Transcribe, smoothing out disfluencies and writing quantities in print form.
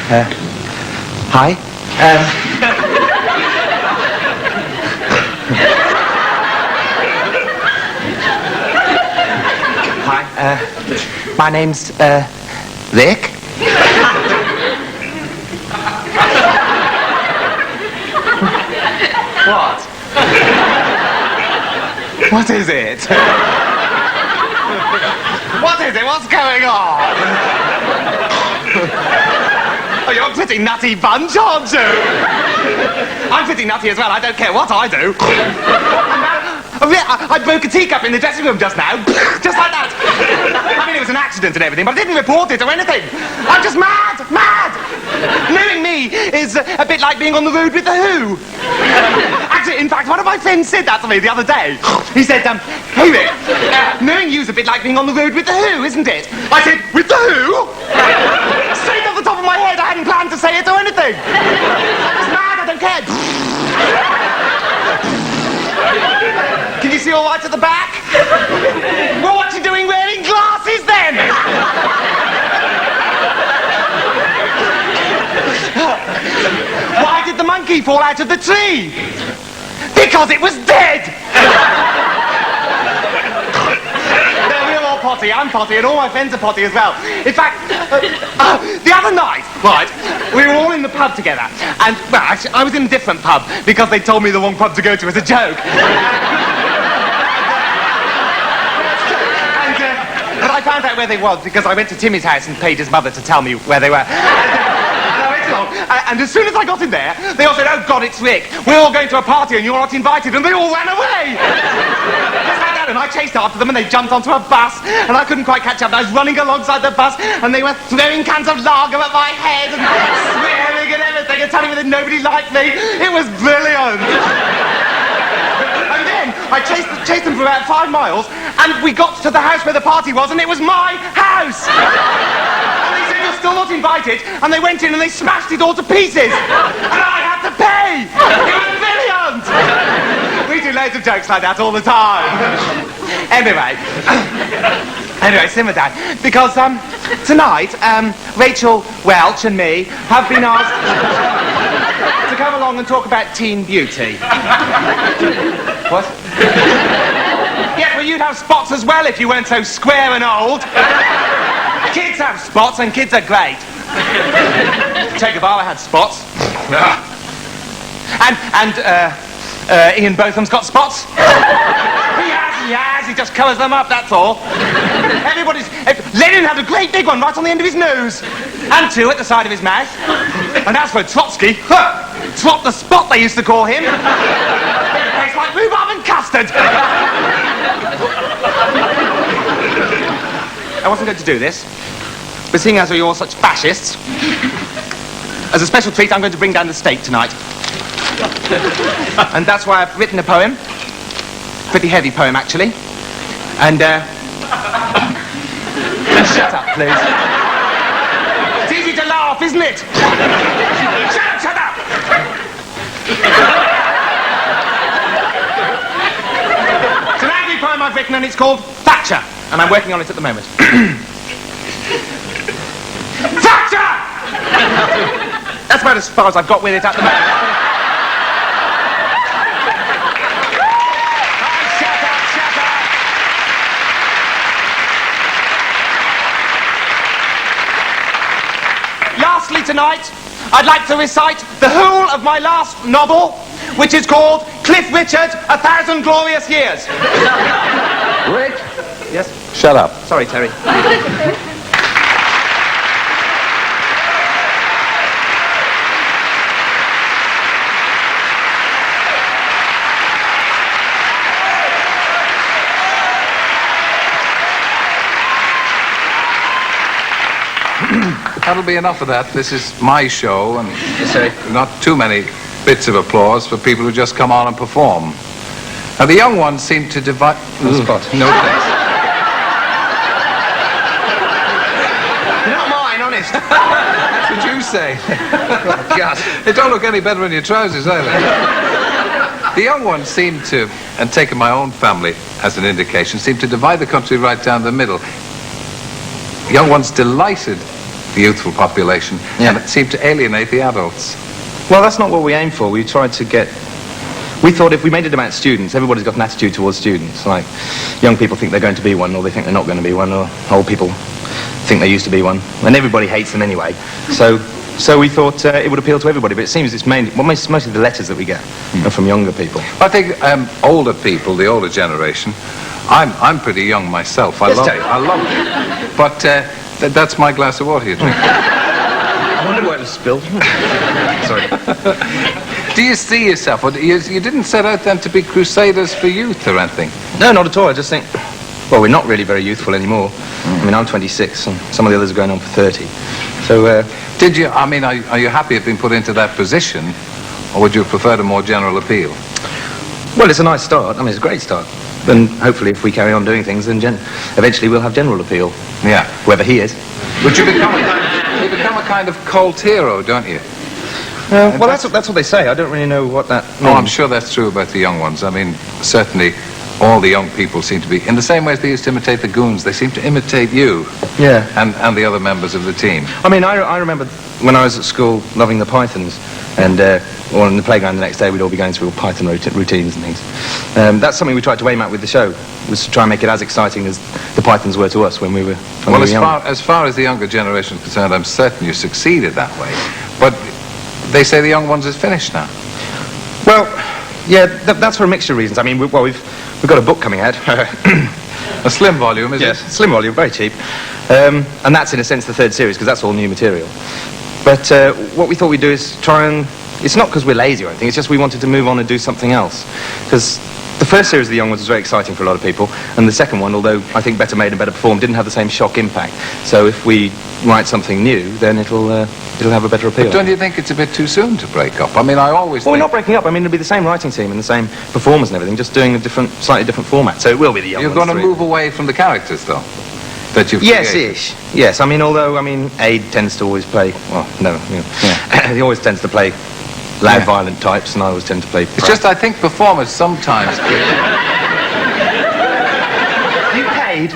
Hi. Hi. My name's, Rik. What? What is it? What is it? What's going on? Oh, you're a pretty nutty bunch, aren't you? I'm pretty nutty as well. I don't care what I do. I broke a teacup in the dressing room just now. Just like that. I mean, it was an accident and everything, but I didn't report it or anything. I'm just mad! Mad! Knowing me is a bit like being on the road with the Who. Actually, in fact, one of my friends said that to me the other day. He said, hey, Rik, knowing you's a bit like being on the road with the Who, isn't it? I said, with the Who? Straight off the top of my head, I hadn't planned to say it or anything. I'm just mad, I don't care. Can you see all right at the back? Well, what you doing wearing glasses then? Why did the monkey fall out of the tree? Because it was dead! No, we're all potty, I'm potty, and all my friends are potty as well. In fact, the other night, right, we were all in the pub together, and, well, actually, I was in a different pub, because they told me the wrong pub to go to as a joke. But I found out where they was because I went to Timmy's house and paid his mother to tell me where they were. And as soon as I got in there, they all said, oh God, it's Rik. We're all going to a party and you're not invited, and they all ran away. Just like that, and I chased after them and they jumped onto a bus and I couldn't quite catch up. I was running alongside the bus and they were throwing cans of lager at my head and swearing and everything and telling me that nobody liked me. It was brilliant. And then I chased them for about 5 miles and we got to the house where the party was and it was my house. And they said, you're still not invited, and they went in and they smashed it all to pieces. And I had to pay. It was brilliant. We do loads of jokes like that all the time. Anyway, simmer down. Because tonight, Rachel Welch and me have been asked to come along and talk about teen beauty. What? Yeah, well, you'd have spots as well if you weren't so square and old. Kids have spots, and kids are great. Che Guevara had spots. And Ian Botham's got spots. He has. He just colours them up, that's all. Lenin had a great big one right on the end of his nose. And 2 at the side of his mouth. And as for Trotsky, Trot the Spot, they used to call him. It tastes like rhubarb and custard. I wasn't going to do this, but seeing as you're all such fascists, as a special treat, I'm going to bring down the steak tonight. And that's why I've written a poem. Pretty heavy poem, actually. And shut up, please. It's easy to laugh, isn't it? Shut up! It's an angry poem I've written, and it's called Thatcher. And I'm working on it at the moment. Thatcher! That's about as far as I've got with it at the moment. Shut up! Lastly tonight, I'd like to recite the whole of my last novel, which is called Cliff Richard, 1,000 Glorious Years. Rik? Yes? Shut up. Sorry, Terry. That'll be enough of that. This is my show, and not too many bits of applause for people who just come on and perform. Now, the young ones seem to divide... No, thanks. Not mine, honest. That's what you say. Oh, God. They don't look any better in your trousers, either. The young ones seem to, and taking my own family as an indication, seem to divide the country right down the middle. The young ones delighted the youthful population, Yeah. and it seemed to alienate the adults. Well, that's not what we aimed for. We tried to get... We thought if we made it about students, everybody's got an attitude towards students. Like, young people think they're going to be one, or they think they're not going to be one, or old people think they used to be one. And everybody hates them anyway. So we thought it would appeal to everybody, but it seems it's mainly... Well, mostly the letters that we get are from younger people. I think older people, the older generation, I'm pretty young myself. I Yes, love Terry. it. I love it. But that's my glass of water you drink. I wonder what was spilled. Sorry. Do you see yourself, or you didn't set out then to be crusaders for youth or anything? No, not at all. I just think... Well, we're not really very youthful anymore. I mean, I'm 26, and some of the others are going on for 30. So, Did you, I mean, are you happy at being put into that position, or would you have preferred a more general appeal? well, it's a nice start. I mean, it's a great start. And hopefully, if we carry on doing things, then eventually we'll have general appeal. Yeah. Whoever he is. But you become a kind of cult hero, don't you? Well, that's what they say. I don't really know what that means. Oh, I'm sure that's true about the young ones. I mean, certainly all the young people seem to be, in the same way as they used to imitate the goons, they seem to imitate you. Yeah. And the other members of the team. I mean, I remember when I was at school loving the pythons, and or in the playground the next day we'd all be going through python routines and things. That's something we tried to aim at with the show, was to try and make it as exciting as the pythons were to us when we were Well, young. as far as the younger generation is concerned, I'm certain you succeeded that way. But they say the young ones is finished now. Well, yeah, that's for a mixture of reasons. I mean, we've got a book coming out. A slim volume, is Yes, it? slim volume, very cheap. And that's, in a sense, the third series, because that's all new material. But what we thought we'd do is try and... It's not because we're lazy or anything, it's just we wanted to move on and do something else. Because the first series of The Young Ones was very exciting for a lot of people, and the second one, although I think better made and better performed, didn't have the same shock impact. So if we write something new, then it'll have a better appeal. But don't you think it's a bit too soon to break up? I mean, I always Well, we're think... not breaking up. I mean, it'll be the same writing team and the same performers and everything, just doing a slightly different format. So it will be The Young You're Ones. going to move away from the characters, though? That you've Yes, created. ish. Yes, I mean, Aid tends to always play... Well, no, yeah. He always tends to play loud, violent types, and I always tend to play... It's just, I think performers sometimes... You paid?